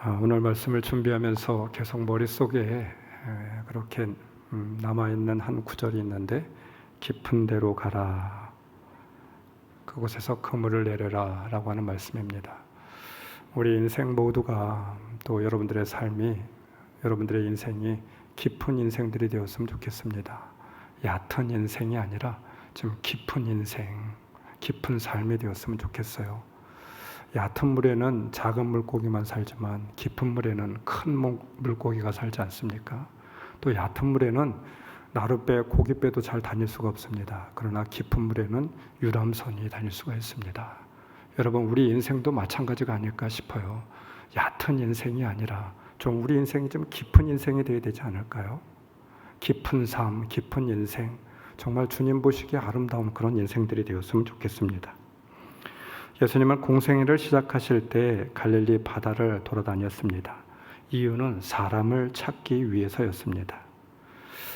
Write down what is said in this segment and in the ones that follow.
오늘 말씀을 준비하면서 계속 머릿속에 그렇게 남아있는 한 구절이 있는데, 깊은 데로 가라, 그곳에서 그물을 내려라 라고 하는 말씀입니다. 우리 인생 모두가, 또 여러분들의 삶이, 여러분들의 인생이 깊은 인생들이 되었으면 좋겠습니다. 얕은 인생이 아니라 좀 깊은 인생, 깊은 삶이 되었으면 좋겠어요. 얕은 물에는 작은 물고기만 살지만 깊은 물에는 큰 물고기가 살지 않습니까? 또 얕은 물에는 나룻배, 고깃배도 잘 다닐 수가 없습니다. 그러나 깊은 물에는 유람선이 다닐 수가 있습니다. 여러분, 우리 인생도 마찬가지가 아닐까 싶어요. 얕은 인생이 아니라 좀 우리 인생이 좀 깊은 인생이 되어야 되지 않을까요? 깊은 삶, 깊은 인생, 정말 주님 보시기에 아름다운 그런 인생들이 되었으면 좋겠습니다. 예수님은 공생애를 시작하실 때 갈릴리 바다를 돌아다녔습니다. 이유는 사람을 찾기 위해서였습니다.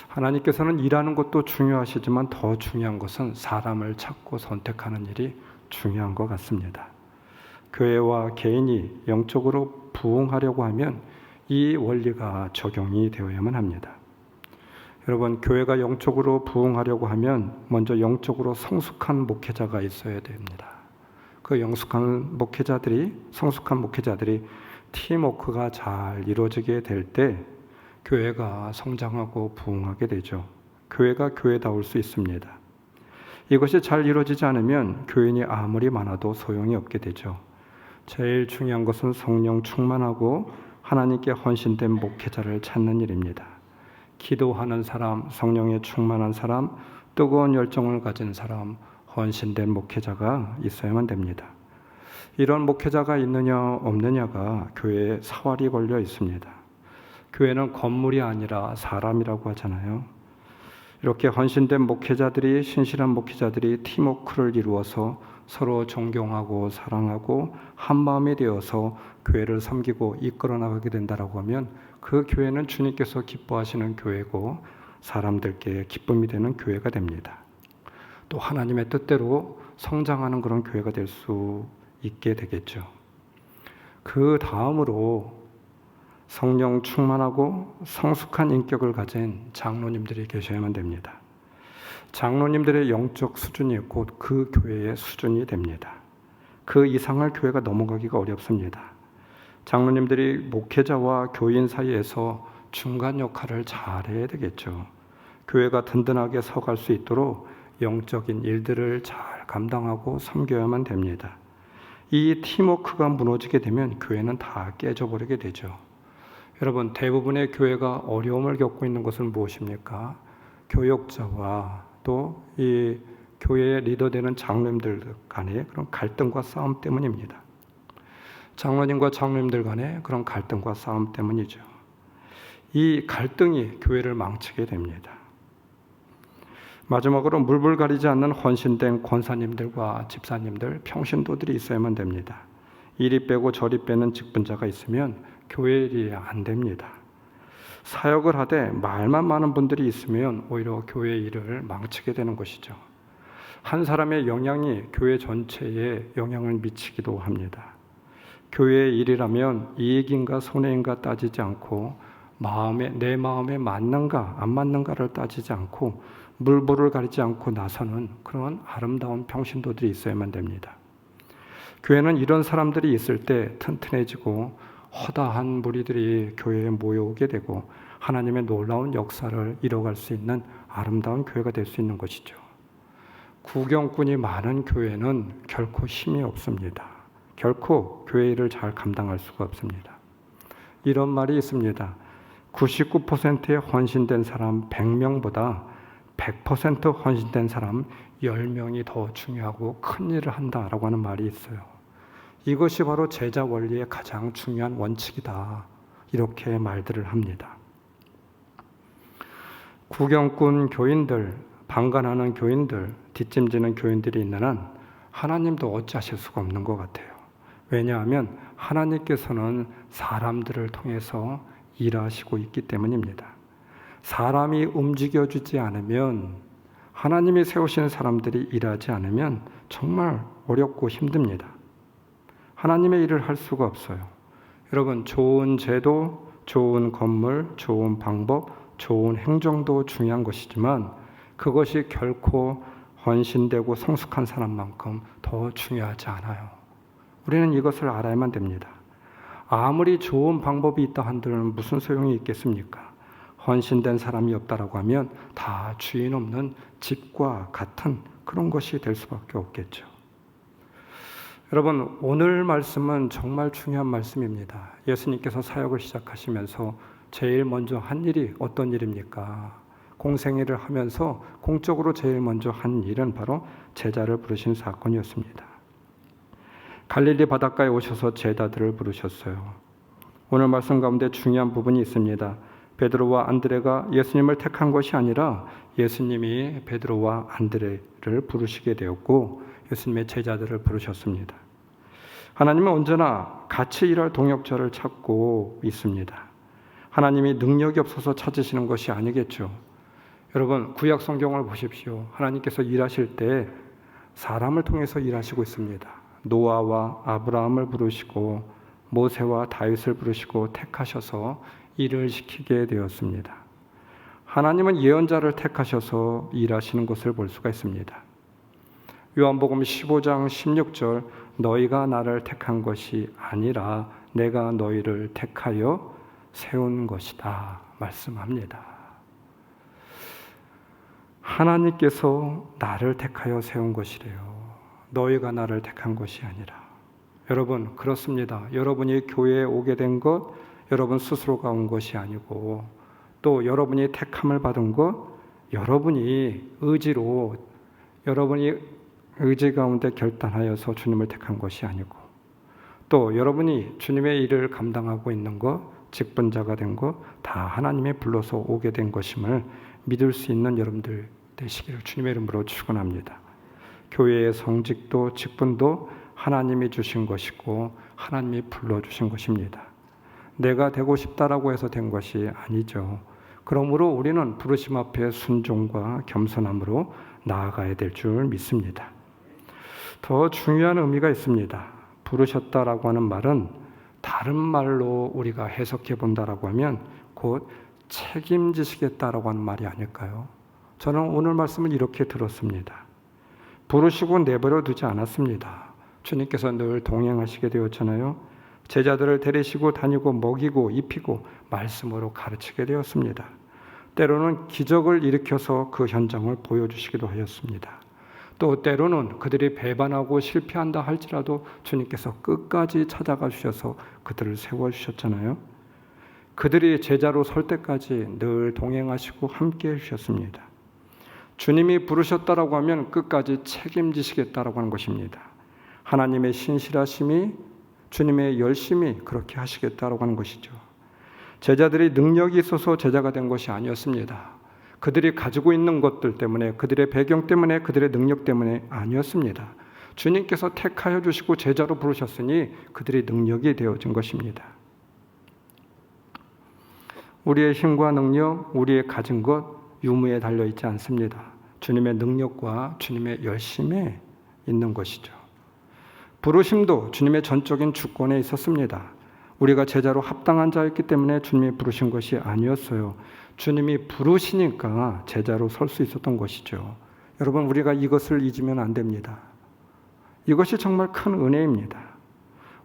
하나님께서는 일하는 것도 중요하시지만 더 중요한 것은 사람을 찾고 선택하는 일이 중요한 것 같습니다. 교회와 개인이 영적으로 부흥하려고 하면 이 원리가 적용이 되어야만 합니다. 여러분, 교회가 영적으로 부흥하려고 하면 먼저 영적으로 성숙한 목회자가 있어야 됩니다. 그 성숙한 목회자들이 팀워크가 잘 이루어지게 될 때 교회가 성장하고 부흥하게 되죠. 교회가 교회다울 수 있습니다. 이것이 잘 이루어지지 않으면 교인이 아무리 많아도 소용이 없게 되죠. 제일 중요한 것은 성령 충만하고 하나님께 헌신된 목회자를 찾는 일입니다. 기도하는 사람, 성령에 충만한 사람, 뜨거운 열정을 가진 사람, 헌신된 목회자가 있어야만 됩니다. 이런 목회자가 있느냐 없느냐가 교회에 사활이 걸려 있습니다. 교회는 건물이 아니라 사람이라고 하잖아요. 이렇게 헌신된 목회자들이, 신실한 목회자들이 팀워크를 이루어서 서로 존경하고 사랑하고 한마음이 되어서 교회를 섬기고 이끌어 나가게 된다라고 하면 그 교회는 주님께서 기뻐하시는 교회고 사람들께 기쁨이 되는 교회가 됩니다. 또 하나님의 뜻대로 성장하는 그런 교회가 될 수 있게 되겠죠. 그 다음으로 성령 충만하고 성숙한 인격을 가진 장로님들이 계셔야만 됩니다. 장로님들의 영적 수준이 곧 그 교회의 수준이 됩니다. 그 이상을 교회가 넘어가기가 어렵습니다. 장로님들이 목회자와 교인 사이에서 중간 역할을 잘해야 되겠죠. 교회가 든든하게 서갈 수 있도록 영적인 일들을 잘 감당하고 섬겨야만 됩니다. 이 팀워크가 무너지게 되면 교회는 다 깨져버리게 되죠. 여러분, 대부분의 교회가 어려움을 겪고 있는 것은 무엇입니까? 교역자와 또 이 교회의 리더되는 장로님들 간의 그런 갈등과 싸움 때문입니다. 장로님과 장로님들 간의 그런 갈등과 싸움 때문이죠. 이 갈등이 교회를 망치게 됩니다. 마지막으로 물불 가리지 않는 헌신된 권사님들과 집사님들, 평신도들이 있어야만 됩니다. 이리 빼고 저리 빼는 직분자가 있으면 교회 일이 안 됩니다. 사역을 하되 말만 많은 분들이 있으면 오히려 교회 일을 망치게 되는 것이죠. 한 사람의 영향이 교회 전체에 영향을 미치기도 합니다. 교회의 일이라면 이익인가 손해인가 따지지 않고 내 마음에 맞는가 안 맞는가를 따지지 않고 물불을 가리지 않고 나서는 그런 아름다운 평신도들이 있어야만 됩니다. 교회는 이런 사람들이 있을 때 튼튼해지고 허다한 무리들이 교회에 모여오게 되고 하나님의 놀라운 역사를 이뤄갈 수 있는 아름다운 교회가 될 수 있는 것이죠. 구경꾼이 많은 교회는 결코 힘이 없습니다. 결코 교회 일을 잘 감당할 수가 없습니다. 이런 말이 있습니다. 99%의 헌신된 사람 100명보다 100% 헌신된 사람 10명이 더 중요하고 큰 일을 한다라고 하는 말이 있어요. 이것이 바로 제자 원리의 가장 중요한 원칙이다. 이렇게 말들을 합니다. 구경꾼 교인들, 방관하는 교인들, 뒷짐지는 교인들이 있는 한 하나님도 어찌하실 수가 없는 것 같아요. 왜냐하면 하나님께서는 사람들을 통해서 일하시고 있기 때문입니다. 사람이 움직여주지 않으면, 하나님이 세우신 사람들이 일하지 않으면 정말 어렵고 힘듭니다. 하나님의 일을 할 수가 없어요. 여러분, 좋은 제도, 좋은 건물, 좋은 방법, 좋은 행정도 중요한 것이지만 그것이 결코 헌신되고 성숙한 사람만큼 더 중요하지 않아요. 우리는 이것을 알아야만 됩니다. 아무리 좋은 방법이 있다 한들은 무슨 소용이 있겠습니까? 헌신된 사람이 없다라고 하면 다 주인 없는 집과 같은 그런 것이 될 수밖에 없겠죠. 여러분, 오늘 말씀은 정말 중요한 말씀입니다. 예수님께서 사역을 시작하시면서 제일 먼저 한 일이 어떤 일입니까? 공생애를 하면서 공적으로 제일 먼저 한 일은 바로 제자를 부르신 사건이었습니다. 갈릴리 바닷가에 오셔서 제자들을 부르셨어요. 오늘 말씀 가운데 중요한 부분이 있습니다. 베드로와 안드레가 예수님을 택한 것이 아니라 예수님이 베드로와 안드레를 부르시게 되었고 예수님의 제자들을 부르셨습니다. 하나님은 언제나 같이 일할 동역자를 찾고 있습니다. 하나님이 능력이 없어서 찾으시는 것이 아니겠죠. 여러분, 구약 성경을 보십시오. 하나님께서 일하실 때 사람을 통해서 일하시고 있습니다. 노아와 아브라함을 부르시고 모세와 다윗을 부르시고 택하셔서 일을 시키게 되었습니다. 하나님은 예언자를 택하셔서 일하시는 것을 볼 수가 있습니다. 요한복음 15장 16절, 너희가 나를 택한 것이 아니라 내가 너희를 택하여 세운 것이다 말씀합니다. 하나님께서 나를 택하여 세운 것이래요. 너희가 나를 택한 것이 아니라. 여러분, 그렇습니다. 여러분이 교회에 오게 된 것 여러분 스스로가 온 것이 아니고, 또 여러분이 택함을 받은 것 여러분이 의지 가운데 결단하여서 주님을 택한 것이 아니고, 또 여러분이 주님의 일을 감당하고 있는 것, 직분자가 된 것 다 하나님이 불러서 오게 된 것임을 믿을 수 있는 여러분들 되시기를 주님의 이름으로 축원합니다. 교회의 성직도 직분도 하나님이 주신 것이고 하나님이 불러주신 것입니다. 내가 되고 싶다라고 해서 된 것이 아니죠. 그러므로 우리는 부르심 앞에 순종과 겸손함으로 나아가야 될 줄 믿습니다. 더 중요한 의미가 있습니다. 부르셨다라고 하는 말은 다른 말로 우리가 해석해 본다라고 하면 곧 책임지시겠다라고 하는 말이 아닐까요? 저는 오늘 말씀을 이렇게 들었습니다. 부르시고 내버려 두지 않았습니다. 주님께서 늘 동행하시게 되었잖아요. 제자들을 데리시고 다니고 먹이고 입히고 말씀으로 가르치게 되었습니다. 때로는 기적을 일으켜서 그 현장을 보여주시기도 하였습니다. 또 때로는 그들이 배반하고 실패한다 할지라도 주님께서 끝까지 찾아가 주셔서 그들을 세워주셨잖아요. 그들이 제자로 설 때까지 늘 동행하시고 함께 해주셨습니다. 주님이 부르셨다라고 하면 끝까지 책임지시겠다라고 하는 것입니다. 하나님의 신실하심이 주님의 열심히 그렇게 하시겠다라고 하는 것이죠. 제자들이 능력이 있어서 제자가 된 것이 아니었습니다. 그들이 가지고 있는 것들 때문에, 그들의 배경 때문에, 그들의 능력 때문에 아니었습니다. 주님께서 택하여 주시고 제자로 부르셨으니 그들의 능력이 되어진 것입니다. 우리의 힘과 능력, 우리의 가진 것 유무에 달려있지 않습니다. 주님의 능력과 주님의 열심에 있는 것이죠. 부르심도 주님의 전적인 주권에 있었습니다. 우리가 제자로 합당한 자였기 때문에 주님이 부르신 것이 아니었어요. 주님이 부르시니까 제자로 설 수 있었던 것이죠. 여러분, 우리가 이것을 잊으면 안 됩니다. 이것이 정말 큰 은혜입니다.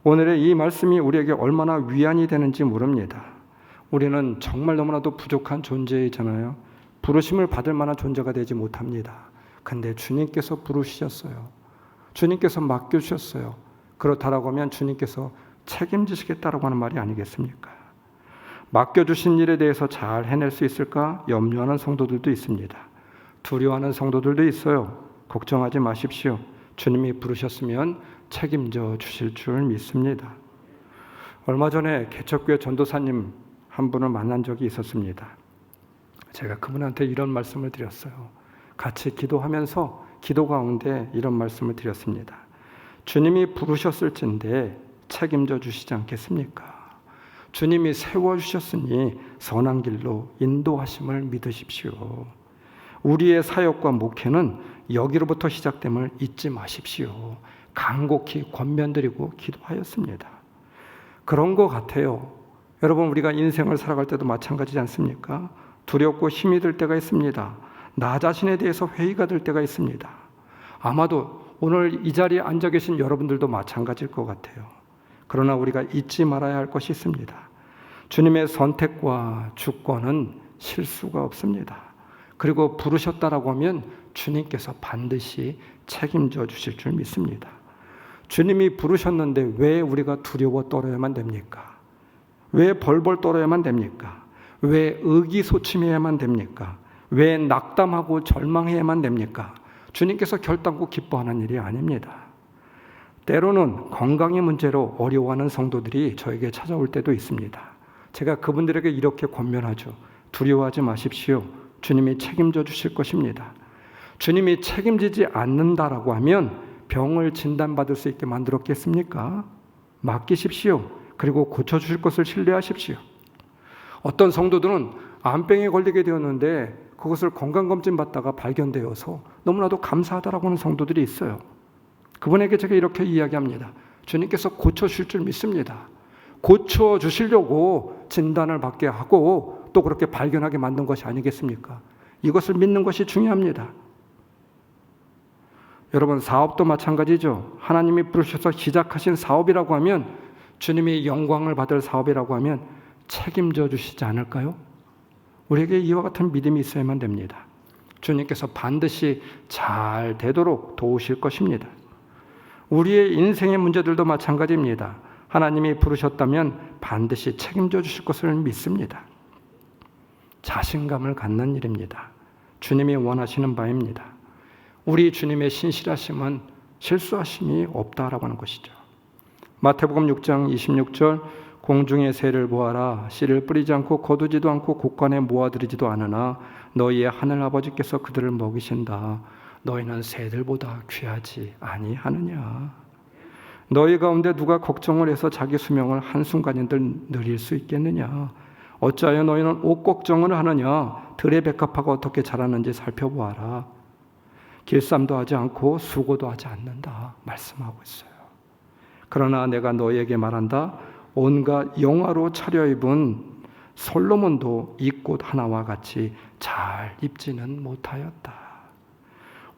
오늘의 이 말씀이 우리에게 얼마나 위안이 되는지 모릅니다. 우리는 정말 너무나도 부족한 존재이잖아요. 부르심을 받을 만한 존재가 되지 못합니다. 근데 주님께서 부르시셨어요. 주님께서 맡겨주셨어요. 그렇다라고 하면 주님께서 책임지시겠다라고 하는 말이 아니겠습니까? 맡겨주신 일에 대해서 잘 해낼 수 있을까 염려하는 성도들도 있습니다. 두려워하는 성도들도 있어요. 걱정하지 마십시오. 주님이 부르셨으면 책임져 주실 줄 믿습니다. 얼마 전에 개척교회 전도사님 한 분을 만난 적이 있었습니다. 제가 그분한테 이런 말씀을 드렸어요. 같이 기도하면서 기도 가운데 이런 말씀을 드렸습니다. 주님이 부르셨을진데 책임져 주시지 않겠습니까? 주님이 세워주셨으니 선한 길로 인도하심을 믿으십시오. 우리의 사역과 목회는 여기로부터 시작됨을 잊지 마십시오. 간곡히 권면드리고 기도하였습니다. 그런 것 같아요. 여러분, 우리가 인생을 살아갈 때도 마찬가지지 않습니까? 두렵고 힘이 들 때가 있습니다. 나 자신에 대해서 회의가 들 때가 있습니다. 아마도 오늘 이 자리에 앉아 계신 여러분들도 마찬가지일 것 같아요. 그러나 우리가 잊지 말아야 할 것이 있습니다. 주님의 선택과 주권은 실수가 없습니다. 그리고 부르셨다라고 하면 주님께서 반드시 책임져 주실 줄 믿습니다. 주님이 부르셨는데 왜 우리가 두려워 떨어야만 됩니까? 왜 벌벌 떨어야만 됩니까? 왜 의기소침해야만 됩니까? 왜 낙담하고 절망해야만 됩니까? 주님께서 결단코 기뻐하는 일이 아닙니다. 때로는 건강의 문제로 어려워하는 성도들이 저에게 찾아올 때도 있습니다. 제가 그분들에게 이렇게 권면하죠. 두려워하지 마십시오. 주님이 책임져 주실 것입니다. 주님이 책임지지 않는다라고 하면 병을 진단받을 수 있게 만들었겠습니까? 맡기십시오. 그리고 고쳐주실 것을 신뢰하십시오. 어떤 성도들은 암병에 걸리게 되었는데 그것을 건강검진 받다가 발견되어서 너무나도 감사하다라고 하는 성도들이 있어요. 그분에게 제가 이렇게 이야기합니다. 주님께서 고쳐주실 줄 믿습니다. 고쳐주시려고 진단을 받게 하고 또 그렇게 발견하게 만든 것이 아니겠습니까? 이것을 믿는 것이 중요합니다. 여러분, 사업도 마찬가지죠. 하나님이 부르셔서 시작하신 사업이라고 하면, 주님이 영광을 받을 사업이라고 하면 책임져 주시지 않을까요? 우리에게 이와 같은 믿음이 있어야만 됩니다. 주님께서 반드시 잘 되도록 도우실 것입니다. 우리의 인생의 문제들도 마찬가지입니다. 하나님이 부르셨다면 반드시 책임져 주실 것을 믿습니다. 자신감을 갖는 일입니다. 주님이 원하시는 바입니다. 우리 주님의 신실하심은 실수하심이 없다라고 하는 것이죠. 마태복음 6장 26절, 공중의 새를 보아라. 씨를 뿌리지 않고 거두지도 않고 곳간에 모아들이지도 않으나 너희의 하늘 아버지께서 그들을 먹이신다. 너희는 새들보다 귀하지 아니하느냐. 너희 가운데 누가 걱정을 해서 자기 수명을 한순간인들 늘릴 수 있겠느냐. 어찌하여 너희는 옷 걱정을 하느냐. 들의 백합화가 어떻게 자라는지 살펴보아라. 길쌈도 하지 않고 수고도 하지 않는다 말씀하고 있어요. 그러나 내가 너희에게 말한다. 온갖 영화로 차려입은 솔로몬도 이 꽃 하나와 같이 잘 입지는 못하였다.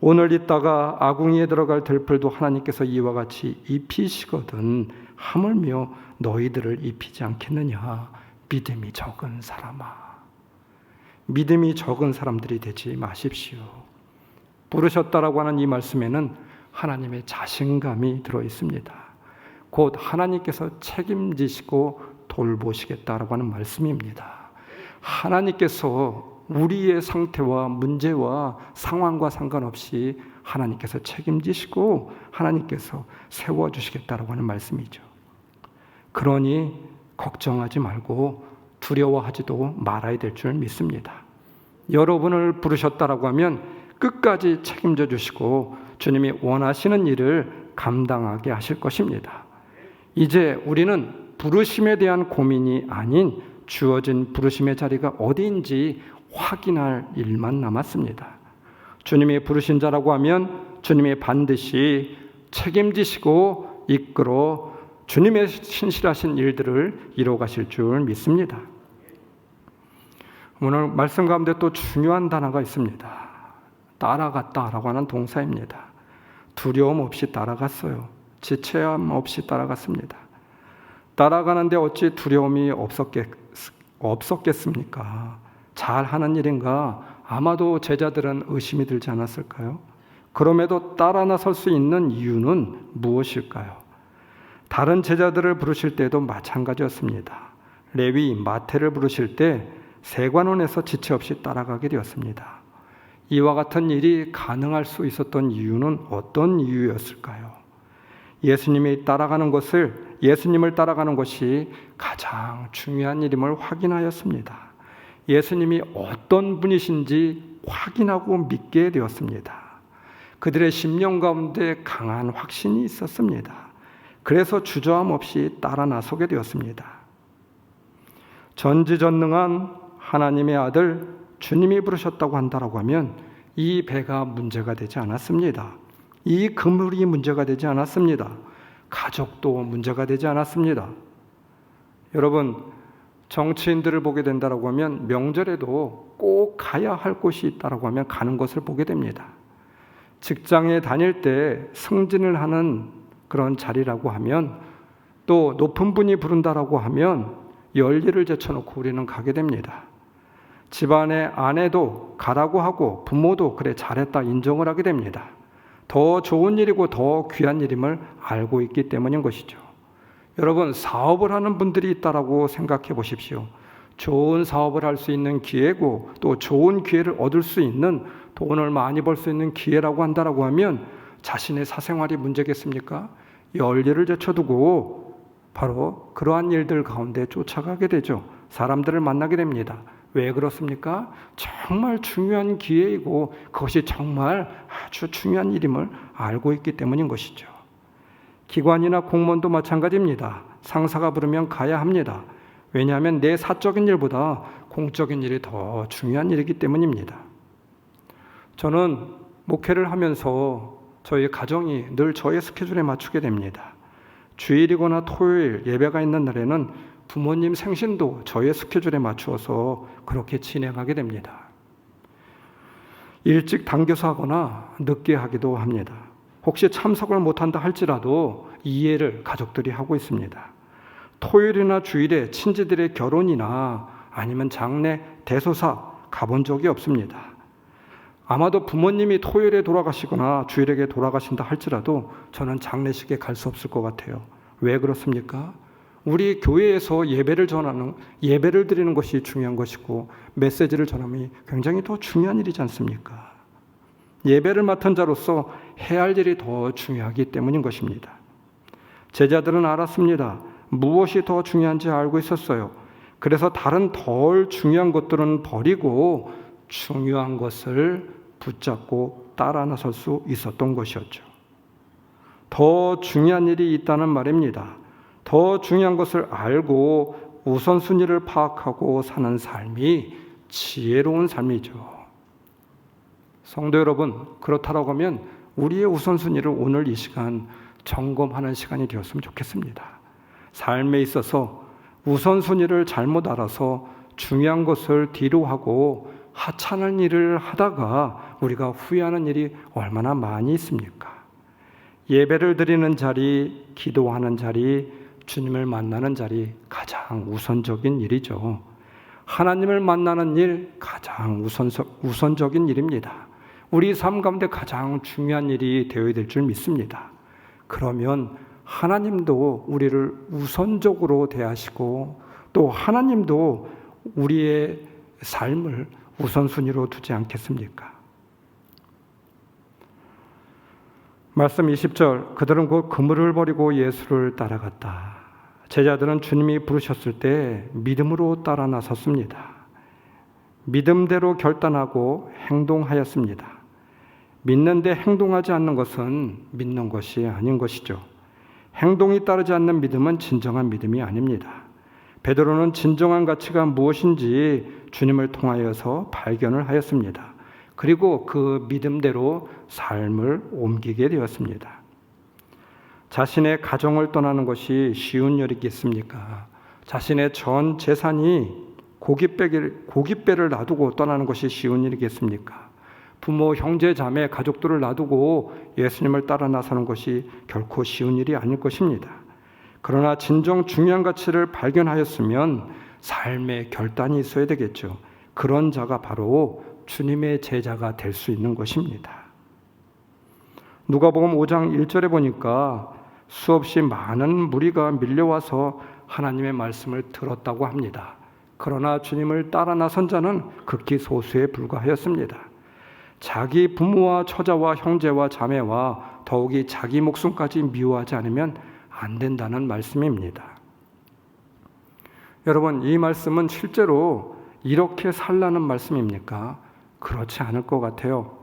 오늘 있다가 아궁이에 들어갈 들풀도 하나님께서 이와 같이 입히시거든 하물며 너희들을 입히지 않겠느냐. 믿음이 적은 사람아. 믿음이 적은 사람들이 되지 마십시오. 부르셨다라고 하는 이 말씀에는 하나님의 자신감이 들어 있습니다. 곧 하나님께서 책임지시고 돌보시겠다라고 하는 말씀입니다. 하나님께서 우리의 상태와 문제와 상황과 상관없이 하나님께서 책임지시고 하나님께서 세워주시겠다라고 하는 말씀이죠. 그러니 걱정하지 말고 두려워하지도 말아야 될 줄 믿습니다. 여러분을 부르셨다라고 하면 끝까지 책임져 주시고 주님이 원하시는 일을 감당하게 하실 것입니다. 이제 우리는 부르심에 대한 고민이 아닌 주어진 부르심의 자리가 어디인지 확인할 일만 남았습니다. 주님이 부르신 자라고 하면 주님이 반드시 책임지시고 이끌어 주님의 신실하신 일들을 이루어 가실 줄 믿습니다. 오늘 말씀 가운데 또 중요한 단어가 있습니다. 따라갔다라고 하는 동사입니다. 두려움 없이 따라갔어요. 지체함 없이 따라갔습니다. 따라가는데 어찌 두려움이 없었겠습니까? 잘하는 일인가? 아마도 제자들은 의심이 들지 않았을까요? 그럼에도 따라 나설 수 있는 이유는 무엇일까요? 다른 제자들을 부르실 때도 마찬가지였습니다. 레위, 마태를 부르실 때 세관원에서 지체 없이 따라가게 되었습니다. 이와 같은 일이 가능할 수 있었던 이유는 어떤 이유였을까요? 예수님을 따라가는 것이 가장 중요한 일임을 확인하였습니다. 예수님이 어떤 분이신지 확인하고 믿게 되었습니다. 그들의 심령 가운데 강한 확신이 있었습니다. 그래서 주저함 없이 따라 나서게 되었습니다. 전지전능한 하나님의 아들 주님이 부르셨다고 한다라고 하면 이 배가 문제가 되지 않았습니다. 이 그물이 문제가 되지 않았습니다. 가족도 문제가 되지 않았습니다. 여러분, 정치인들을 보게 된다고 하면 명절에도 꼭 가야 할 곳이 있다고 하면 가는 것을 보게 됩니다. 직장에 다닐 때 승진을 하는 그런 자리라고 하면, 또 높은 분이 부른다라고 하면 열일을 제쳐놓고 우리는 가게 됩니다. 집안의 아내도 가라고 하고 부모도 그래 잘했다 인정을 하게 됩니다. 더 좋은 일이고 더 귀한 일임을 알고 있기 때문인 것이죠. 여러분, 사업을 하는 분들이 있다라고 생각해 보십시오. 좋은 사업을 할 수 있는 기회고 또 좋은 기회를 얻을 수 있는, 돈을 많이 벌 수 있는 기회라고 한다라고 하면 자신의 사생활이 문제겠습니까? 열일을 제쳐두고 바로 그러한 일들 가운데 쫓아가게 되죠. 사람들을 만나게 됩니다. 왜 그렇습니까? 정말 중요한 기회이고 그것이 정말 아주 중요한 일임을 알고 있기 때문인 것이죠. 기관이나 공무원도 마찬가지입니다. 상사가 부르면 가야 합니다. 왜냐하면 내 사적인 일보다 공적인 일이 더 중요한 일이기 때문입니다. 저는 목회를 하면서 저희 가정이 늘 저의 스케줄에 맞추게 됩니다. 주일이거나 토요일 예배가 있는 날에는 부모님 생신도 저의 스케줄에 맞추어서 그렇게 진행하게 됩니다. 일찍 당겨서 하거나 늦게 하기도 합니다. 혹시 참석을 못한다 할지라도 이해를 가족들이 하고 있습니다. 토요일이나 주일에 친지들의 결혼이나 아니면 장례, 대소사 가본 적이 없습니다. 아마도 부모님이 토요일에 돌아가시거나 주일에 돌아가신다 할지라도 저는 장례식에 갈 수 없을 것 같아요. 왜 그렇습니까? 우리 교회에서 예배를 드리는 것이 중요한 것이고 메시지를 전함이 굉장히 더 중요한 일이지 않습니까? 예배를 맡은 자로서 해야 할 일이 더 중요하기 때문인 것입니다. 제자들은 알았습니다. 무엇이 더 중요한지 알고 있었어요. 그래서 다른 덜 중요한 것들은 버리고 중요한 것을 붙잡고 따라 나설 수 있었던 것이었죠. 더 중요한 일이 있다는 말입니다. 더 중요한 것을 알고 우선순위를 파악하고 사는 삶이 지혜로운 삶이죠. 성도 여러분, 그렇다고 하면 우리의 우선순위를 오늘 이 시간 점검하는 시간이 되었으면 좋겠습니다. 삶에 있어서 우선순위를 잘못 알아서 중요한 것을 뒤로 하고 하찮은 일을 하다가 우리가 후회하는 일이 얼마나 많이 있습니까? 예배를 드리는 자리, 기도하는 자리, 주님을 만나는 자리, 가장 우선적인 일이죠. 하나님을 만나는 일, 가장 우선적인 일입니다. 우리 삶 가운데 가장 중요한 일이 되어야 될 줄 믿습니다. 그러면 하나님도 우리를 우선적으로 대하시고 또 하나님도 우리의 삶을 우선순위로 두지 않겠습니까? 말씀 20절, 그들은 곧 그물을 버리고 예수를 따라갔다. 제자들은 주님이 부르셨을 때 믿음으로 따라 나섰습니다. 믿음대로 결단하고 행동하였습니다. 믿는데 행동하지 않는 것은 믿는 것이 아닌 것이죠. 행동이 따르지 않는 믿음은 진정한 믿음이 아닙니다. 베드로는 진정한 가치가 무엇인지 주님을 통하여서 발견을 하였습니다. 그리고 그 믿음대로 삶을 옮기게 되었습니다. 자신의 가정을 떠나는 것이 쉬운 일이겠습니까? 자신의 전 재산이 고깃배를 놔두고 떠나는 것이 쉬운 일이겠습니까? 부모, 형제, 자매, 가족들을 놔두고 예수님을 따라 나서는 것이 결코 쉬운 일이 아닐 것입니다. 그러나 진정 중요한 가치를 발견하였으면 삶의 결단이 있어야 되겠죠. 그런 자가 바로 주님의 제자가 될 수 있는 것입니다. 누가복음 5장 1절에 보니까 수없이 많은 무리가 밀려와서 하나님의 말씀을 들었다고 합니다. 그러나 주님을 따라 나선 자는 극히 소수에 불과하였습니다. 자기 부모와 처자와 형제와 자매와 더욱이 자기 목숨까지 미워하지 않으면 안 된다는 말씀입니다. 여러분, 이 말씀은 실제로 이렇게 살라는 말씀입니까? 그렇지 않을 것 같아요.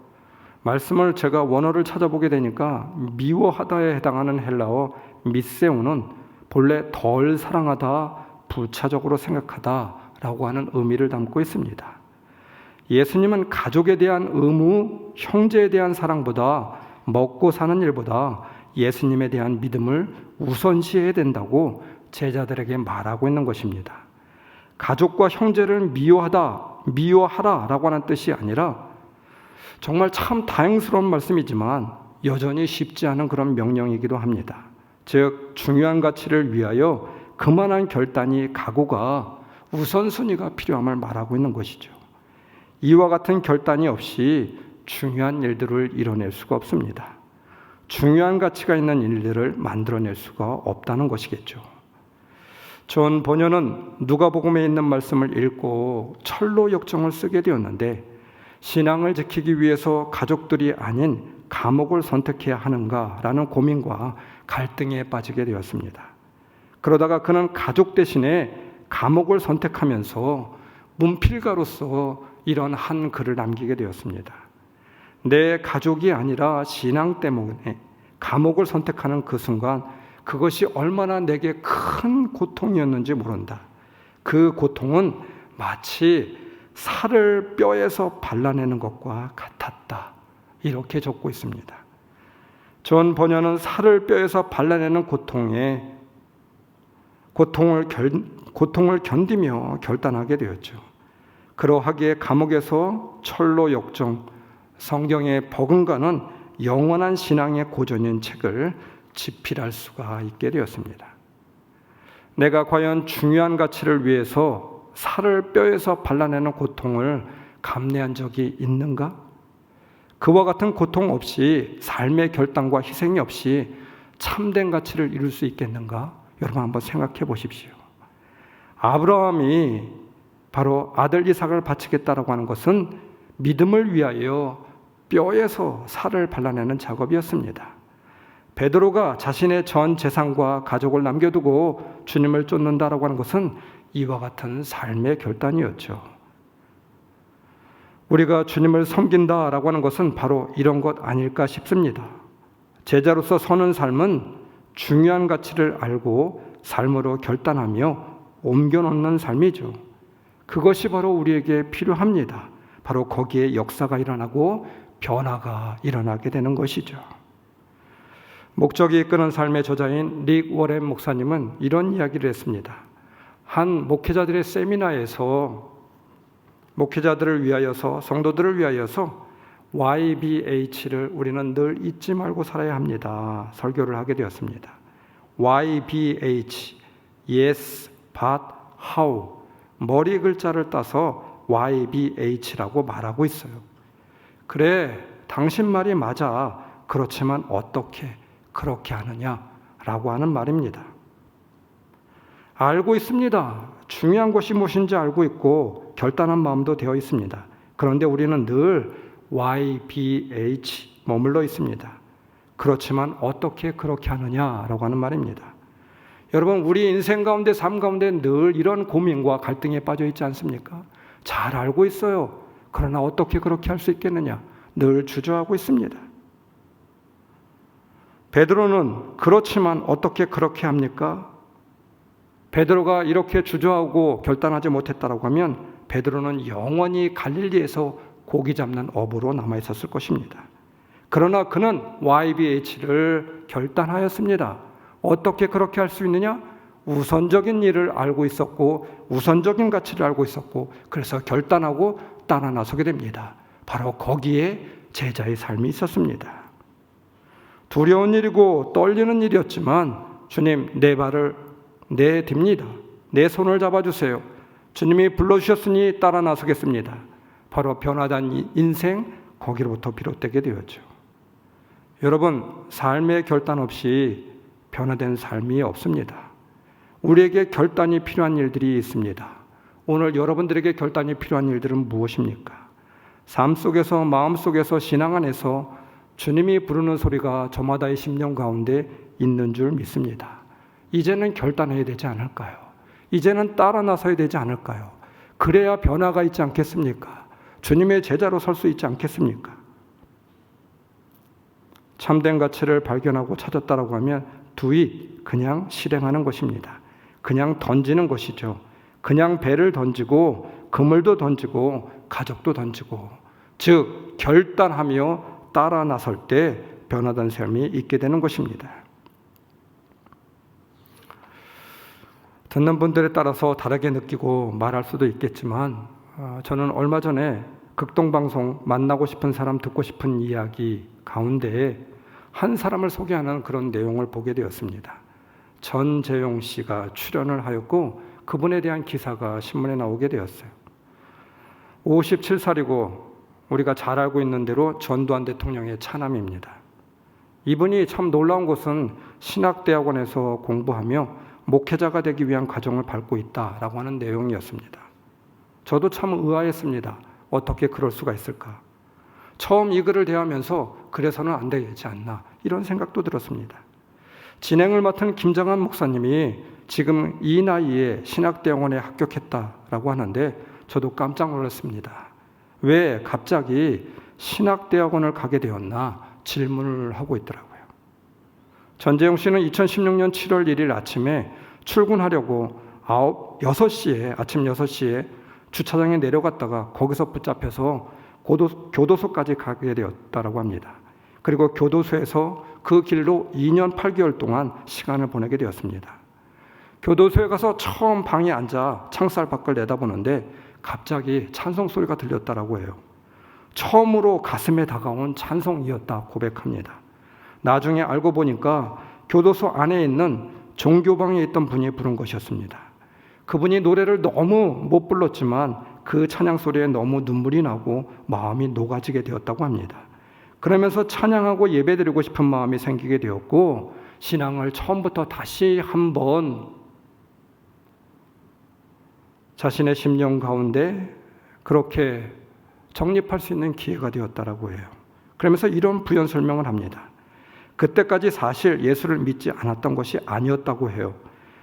말씀을 제가 원어를 찾아보게 되니까 미워하다에 해당하는 헬라어 미세오는 본래 덜 사랑하다, 부차적으로 생각하다라고 하는 의미를 담고 있습니다. 예수님은 가족에 대한 의무, 형제에 대한 사랑보다 먹고 사는 일보다 예수님에 대한 믿음을 우선시해야 된다고 제자들에게 말하고 있는 것입니다. 가족과 형제를 미워하라라고 하는 뜻이 아니라 정말 참 다행스러운 말씀이지만 여전히 쉽지 않은 그런 명령이기도 합니다. 즉 중요한 가치를 위하여 그만한 결단이 각오가 우선순위가 필요함을 말하고 있는 것이죠. 이와 같은 결단이 없이 중요한 일들을 이뤄낼 수가 없습니다. 중요한 가치가 있는 일들을 만들어낼 수가 없다는 것이겠죠. 존 번연은 누가복음에 있는 말씀을 읽고 철로 역정을 쓰게 되었는데 신앙을 지키기 위해서 가족들이 아닌 감옥을 선택해야 하는가라는 고민과 갈등에 빠지게 되었습니다. 그러다가 그는 가족 대신에 감옥을 선택하면서 문필가로서 이런 한 글을 남기게 되었습니다. 내 가족이 아니라 신앙 때문에 감옥을 선택하는 그 순간 그것이 얼마나 내게 큰 고통이었는지 모른다. 그 고통은 마치 살을 뼈에서 발라내는 것과 같았다. 이렇게 적고 있습니다. 존 번연은 살을 뼈에서 발라내는 고통을 견디며 결단하게 되었죠. 그러하기에 감옥에서 철로 역정, 성경에 버금가는 영원한 신앙의 고전인 책을 집필할 수가 있게 되었습니다. 내가 과연 중요한 가치를 위해서 살을 뼈에서 발라내는 고통을 감내한 적이 있는가? 그와 같은 고통 없이 삶의 결단과 희생이 없이 참된 가치를 이룰 수 있겠는가? 여러분 한번 생각해 보십시오. 아브라함이 바로 아들 이삭을 바치겠다라고 하는 것은 믿음을 위하여 뼈에서 살을 발라내는 작업이었습니다. 베드로가 자신의 전 재산과 가족을 남겨두고 주님을 쫓는다라고 하는 것은 이와 같은 삶의 결단이었죠. 우리가 주님을 섬긴다라고 하는 것은 바로 이런 것 아닐까 싶습니다. 제자로서 서는 삶은 중요한 가치를 알고 삶으로 결단하며 옮겨놓는 삶이죠. 그것이 바로 우리에게 필요합니다. 바로 거기에 역사가 일어나고 변화가 일어나게 되는 것이죠. 목적이 이끄는 삶의 저자인 릭 워렌 목사님은 이런 이야기를 했습니다. 한 목회자들의 세미나에서 목회자들을 위하여서 성도들을 위하여서 YBH를 우리는 늘 잊지 말고 살아야 합니다. 설교를 하게 되었습니다. YBH, Yes, but how? 머리 글자를 따서 YBH라고 말하고 있어요. 그래, 당신 말이 맞아. 그렇지만 어떻게 그렇게 하느냐라고 하는 말입니다. 알고 있습니다. 중요한 것이 무엇인지 알고 있고 결단한 마음도 되어 있습니다. 그런데 우리는 늘 YBH 머물러 있습니다. 그렇지만 어떻게 그렇게 하느냐라고 하는 말입니다. 여러분, 우리 인생 가운데 삶 가운데 늘 이런 고민과 갈등에 빠져 있지 않습니까? 잘 알고 있어요. 그러나 어떻게 그렇게 할 수 있겠느냐? 늘 주저하고 있습니다. 베드로는 그렇지만 어떻게 그렇게 합니까? 베드로가 이렇게 주저하고 결단하지 못했다라고 하면 베드로는 영원히 갈릴리에서 고기 잡는 어부로 남아 있었을 것입니다. 그러나 그는 YBH를 결단하였습니다. 어떻게 그렇게 할 수 있느냐? 우선적인 일을 알고 있었고 우선적인 가치를 알고 있었고 그래서 결단하고 따라 나서게 됩니다. 바로 거기에 제자의 삶이 있었습니다. 두려운 일이고 떨리는 일이었지만 주님, 내 발을 내딥니다. 내 손을 잡아주세요. 주님이 불러주셨으니 따라 나서겠습니다. 바로 변화된 인생, 거기로부터 비롯되게 되었죠. 여러분, 삶의 결단 없이 변화된 삶이 없습니다. 우리에게 결단이 필요한 일들이 있습니다. 오늘 여러분들에게 결단이 필요한 일들은 무엇입니까? 삶 속에서, 마음 속에서, 신앙 안에서 주님이 부르는 소리가 저마다의 심령 가운데 있는 줄 믿습니다. 이제는 결단해야 되지 않을까요? 이제는 따라 나서야 되지 않을까요? 그래야 변화가 있지 않겠습니까? 주님의 제자로 설 수 있지 않겠습니까? 참된 가치를 발견하고 찾았다라고 하면 두이 그냥 실행하는 것입니다. 그냥 던지는 것이죠. 그냥 배를 던지고 그물도 던지고 가족도 던지고, 즉 결단하며 따라 나설 때 변화된 삶이 있게 되는 것입니다. 듣는 분들에 따라서 다르게 느끼고 말할 수도 있겠지만 저는 얼마 전에 극동방송 만나고 싶은 사람 듣고 싶은 이야기 가운데 한 사람을 소개하는 그런 내용을 보게 되었습니다. 전재용 씨가 출연을 하였고 그분에 대한 기사가 신문에 나오게 되었어요. 57살이고 우리가 잘 알고 있는 대로 전두환 대통령의 차남입니다. 이분이 참 놀라운 것은 신학대학원에서 공부하며 목회자가 되기 위한 과정을 밟고 있다라고 하는 내용이었습니다. 저도 참 의아했습니다. 어떻게 그럴 수가 있을까? 처음 이 글을 대하면서 그래서는 안 되지 않나 이런 생각도 들었습니다. 진행을 맡은 김장한 목사님이 지금 이 나이에 신학대학원에 합격했다라고 하는데 저도 깜짝 놀랐습니다. 왜 갑자기 신학대학원을 가게 되었나 질문을 하고 있더라고요. 전재용 씨는 2016년 7월 1일 아침에 출근하려고 아침 6시에 주차장에 내려갔다가 거기서 붙잡혀서 교도소까지 가게 되었다고 합니다. 그리고 교도소에서 그 길로 2년 8개월 동안 시간을 보내게 되었습니다. 교도소에 가서 처음 방에 앉아 창살 밖을 내다보는데 갑자기 찬송 소리가 들렸다라고 해요. 처음으로 가슴에 다가온 찬송이었다 고백합니다. 나중에 알고 보니까 교도소 안에 있는 종교방에 있던 분이 부른 것이었습니다. 그분이 노래를 너무 못 불렀지만 그 찬양 소리에 너무 눈물이 나고 마음이 녹아지게 되었다고 합니다. 그러면서 찬양하고 예배드리고 싶은 마음이 생기게 되었고 신앙을 처음부터 다시 한번 자신의 심령 가운데 그렇게 정립할 수 있는 기회가 되었다라고 해요. 그러면서 이런 부연 설명을 합니다. 그때까지 사실 예수를 믿지 않았던 것이 아니었다고 해요.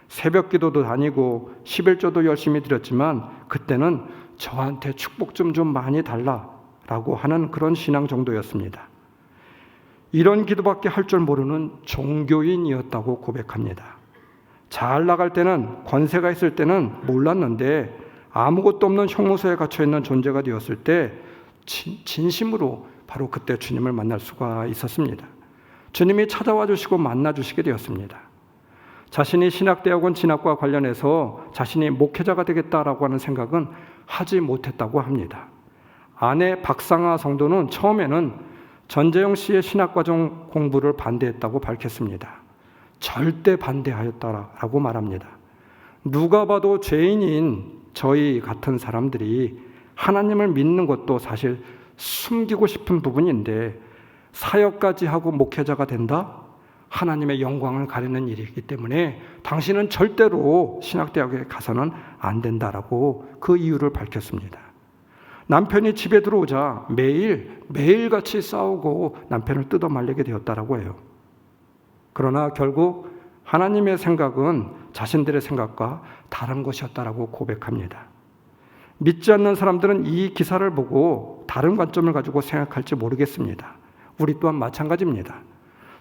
새벽 기도도 다니고 11조도 열심히 드렸지만 그때는 저한테 축복 좀 많이 달라라고 하는 그런 신앙 정도였습니다. 이런 기도밖에 할 줄 모르는 종교인이었다고 고백합니다. 잘 나갈 때는 권세가 있을 때는 몰랐는데 아무것도 없는 형무소에 갇혀있는 존재가 되었을 때 진심으로 바로 그때 주님을 만날 수가 있었습니다. 주님이 찾아와 주시고 만나 주시게 되었습니다. 자신이 신학대학원 진학과 관련해서 자신이 목회자가 되겠다라고 하는 생각은 하지 못했다고 합니다. 아내 박상아 성도는 처음에는 전재용 씨의 신학과정 공부를 반대했다고 밝혔습니다. 절대 반대하였다라고 말합니다. 누가 봐도 죄인인 저희 같은 사람들이 하나님을 믿는 것도 사실 숨기고 싶은 부분인데 사역까지 하고 목회자가 된다? 하나님의 영광을 가리는 일이기 때문에 당신은 절대로 신학대학에 가서는 안 된다라고 그 이유를 밝혔습니다. 남편이 집에 들어오자 매일같이 싸우고 남편을 뜯어말리게 되었다라고 해요. 그러나 결국 하나님의 생각은 자신들의 생각과 다른 것이었다라고 고백합니다. 믿지 않는 사람들은 이 기사를 보고 다른 관점을 가지고 생각할지 모르겠습니다. 우리 또한 마찬가지입니다.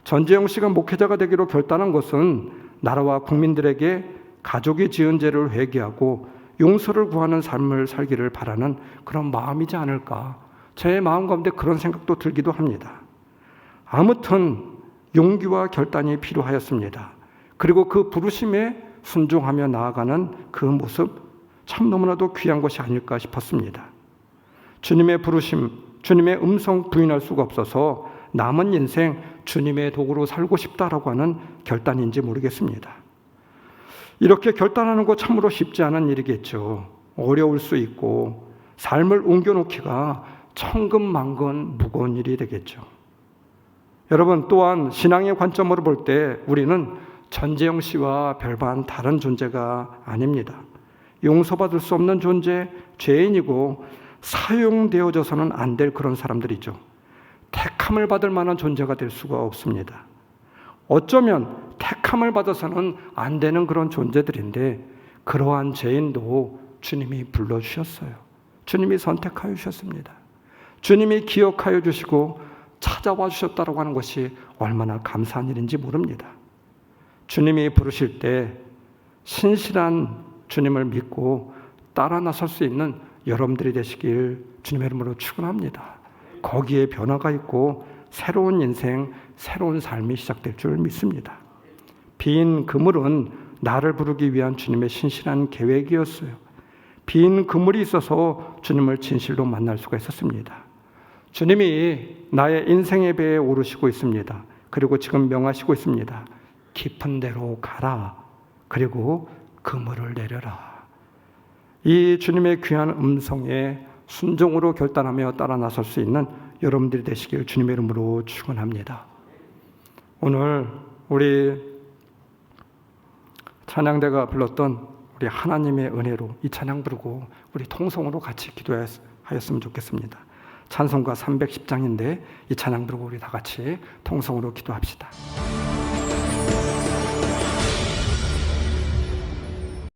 전재용 씨가 목회자가 되기로 결단한 것은 나라와 국민들에게 가족이 지은 죄를 회개하고 용서를 구하는 삶을 살기를 바라는 그런 마음이지 않을까. 제 마음 가운데 그런 생각도 들기도 합니다. 아무튼 용기와 결단이 필요하였습니다. 그리고 그 부르심에 순종하며 나아가는 그 모습 참 너무나도 귀한 것이 아닐까 싶었습니다. 주님의 부르심, 주님의 음성 부인할 수가 없어서 남은 인생 주님의 도구로 살고 싶다라고 하는 결단인지 모르겠습니다. 이렇게 결단하는 거 참으로 쉽지 않은 일이겠죠. 어려울 수 있고 삶을 옮겨놓기가 천근만근 무거운 일이 되겠죠. 여러분 또한 신앙의 관점으로 볼 때 우리는 전재용 씨와 별반 다른 존재가 아닙니다. 용서받을 수 없는 존재, 죄인이고 사용되어져서는 안 될 그런 사람들이죠. 택함을 받을 만한 존재가 될 수가 없습니다. 어쩌면 택함을 받아서는 안 되는 그런 존재들인데 그러한 죄인도 주님이 불러주셨어요. 주님이 선택하여 주셨습니다. 주님이 기억하여 주시고 찾아와 주셨다고 하는 것이 얼마나 감사한 일인지 모릅니다. 주님이 부르실 때 신실한 주님을 믿고 따라 나설 수 있는 여러분들이 되시길 주님의 이름으로 축원합니다. 거기에 변화가 있고 새로운 인생, 새로운 삶이 시작될 줄 믿습니다. 빈 그물은 나를 부르기 위한 주님의 신실한 계획이었어요. 빈 그물이 있어서 주님을 진실로 만날 수가 있었습니다. 주님이 나의 인생의 배에 오르시고 있습니다. 그리고 지금 명하시고 있습니다. 깊은 데로 가라. 그리고 그물을 내려라. 이 주님의 귀한 음성에 순종으로 결단하며 따라 나설 수 있는 여러분들이 되시길 주님의 이름으로 축원합니다. 오늘 우리 찬양대가 불렀던 우리 하나님의 은혜로 이 찬양 부르고 우리 통성으로 같이 기도하였으면 좋겠습니다. 찬송가 310장인데 이 찬양 부르고 우리 다 같이 통성으로 기도합시다.